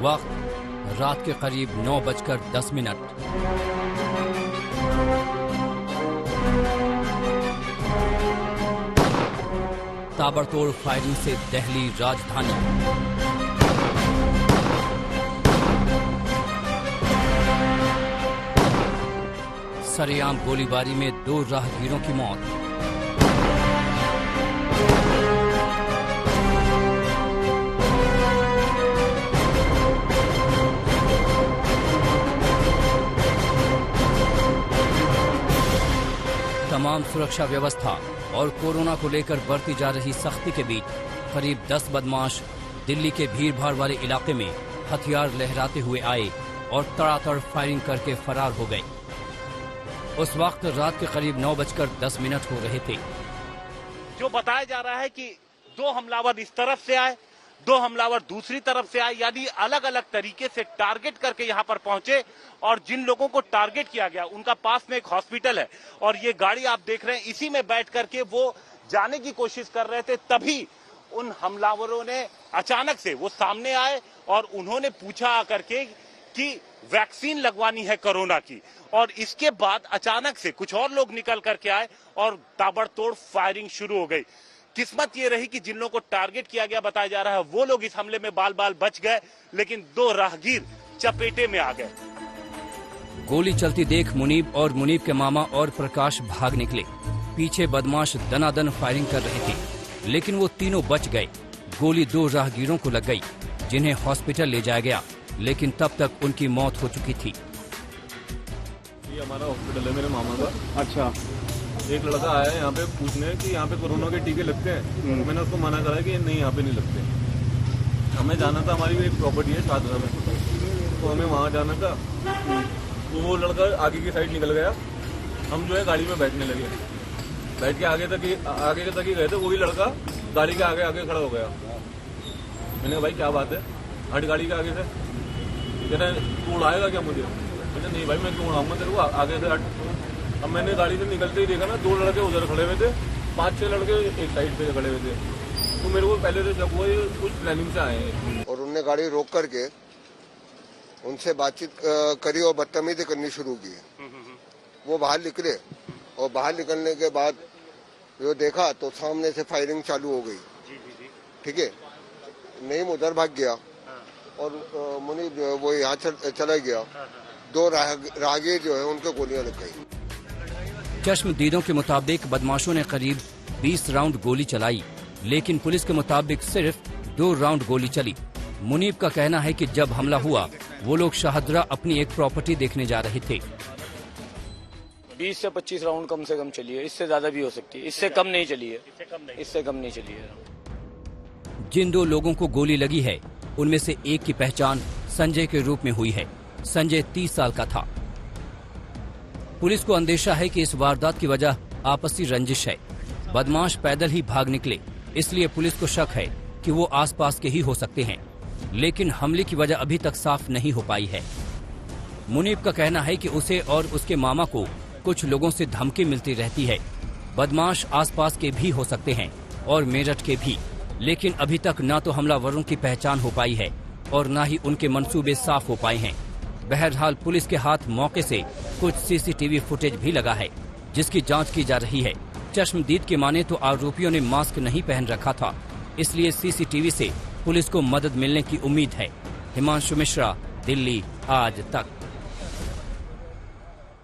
वक्त रात के करीब 9:10। ताबड़तोड़ फायरिंग से दहली राजधानी। सरेआम गोलीबारी में 2 राहगीरों की मौत। तमाम सुरक्षा व्यवस्था और कोरोना को लेकर बरती जा रही सख्ती के बीच करीब 10 बदमाश दिल्ली के भीड़भाड़ वाले इलाके में हथियार लहराते हुए आए और तड़ातड़ फायरिंग करके फरार हो गए। उस वक्त रात के करीब 9:10 हो रहे थे। जो बताया जा रहा है कि 2 हमलावर इस तरफ से आए, 2 हमलावर दूसरी तरफ से आए, यानी अलग अलग तरीके से टारगेट करके यहां पर पहुंचे। और जिन लोगों को टारगेट किया गया उनका पास में एक हॉस्पिटल है और ये गाड़ी आप देख रहे हैं, इसी में बैठ करके वो जाने की कोशिश कर रहे थे। तभी उन हमलावरों ने अचानक से वो सामने आए और उन्होंने पूछा आकर के कि वैक्सीन लगवानी है कोरोना की। और इसके बाद अचानक से कुछ और लोग निकल करके आए और ताबड़तोड़ फायरिंग शुरू हो गई। किस्मत ये रही कि जिन लोगों को टारगेट किया गया बताया जा रहा है वो लोग इस हमले में बाल बाल बच गए, लेकिन 2 राहगीर चपेटे में आ गए। गोली चलती देख मुनीब और मुनीब के मामा और प्रकाश भाग निकले। पीछे बदमाश दनादन फायरिंग कर रहे थे, लेकिन वो तीनों बच गए। गोली 2 राहगीरों को लग गई, जिन्हें हॉस्पिटल ले जाया गया, लेकिन तब तक उनकी मौत हो चुकी थी। ये हमारा हॉस्पिटल है मेरे मामा का। अच्छा। एक लड़का आया है यहाँ पे पूछने कि यहाँ पे कोरोना के टीके लगते हैं। मैंने उसको मना करा कि नहीं, यहाँ पे नहीं लगते। हमें जाना था, हमारी एक प्रॉपर्टी है शादरा में, तो हमें वहाँ जाना था। तो वो लड़का आगे की साइड निकल गया, हम जो है गाड़ी में बैठने लगे। बैठ के आगे तक ही गए थे, वही लड़का गाड़ी के आगे आगे खड़ा हो गया। मैंने कहा भाई क्या बात है, हट गाड़ी के आगे से। कह रहे तू उड़ाएगा क्या मुझे? मैंने नहीं भाई मैं क्यों उड़ाऊंगा तेरे को, आगे से हट। अब मैंने गाड़ी से निकलते ही देखा ना 2 लड़के उधर खड़े हुए थे, 5-6 लड़के एक साइड पे खड़े हुए थे। तो मेरे को पहले से जब वो कुछ प्लानिंग से आए हैं। और उनने गाड़ी रोक करके उनसे बातचीत करी और बदतमीजी करनी शुरू की। वो बाहर निकले और बाहर निकलने के बाद जो देखा तो सामने से फायरिंग चालू हो गई। ठीक है, नहीं उधर भाग गया और मुनीब जो है वो यहाँ चला गया। 2 राहगीर जो है उनको गोलियां लग गई। चश्मदीदों के मुताबिक बदमाशों ने करीब 20 राउंड गोली चलाई, लेकिन पुलिस के मुताबिक सिर्फ 2 राउंड गोली चली। मुनीब का कहना है कि जब हमला हुआ वो लोग शाहदरा अपनी एक प्रॉपर्टी देखने जा रहे थे। 20 से 25 राउंड कम से कम चली है, इससे ज्यादा भी हो सकती है, इससे कम नहीं चली है, इससे कम नहीं चली है। जिन 2 लोगों को गोली लगी है उनमें से एक की पहचान संजय के रूप में हुई है। संजय 30 साल का था। पुलिस को अंदेशा है कि इस वारदात की वजह आपसी रंजिश है। बदमाश पैदल ही भाग निकले, इसलिए पुलिस को शक है कि वो आसपास के ही हो सकते हैं, लेकिन हमले की वजह अभी तक साफ नहीं हो पाई है। मुनीब का कहना है कि उसे और उसके मामा को कुछ लोगों से धमकी मिलती रहती है। बदमाश आसपास के भी हो सकते हैं और मेरठ के भी, लेकिन अभी तक न तो हमलावरों की पहचान हो पाई है और न ही उनके मंसूबे साफ हो पाए हैं। बहरहाल पुलिस के हाथ मौके से कुछ सीसीटीवी फुटेज भी लगा है, जिसकी जांच की जा रही है। चश्मदीद के माने तो आरोपियों ने मास्क नहीं पहन रखा था, इसलिए सीसीटीवी से पुलिस को मदद मिलने की उम्मीद है। हिमांशु मिश्रा, दिल्ली आज तक।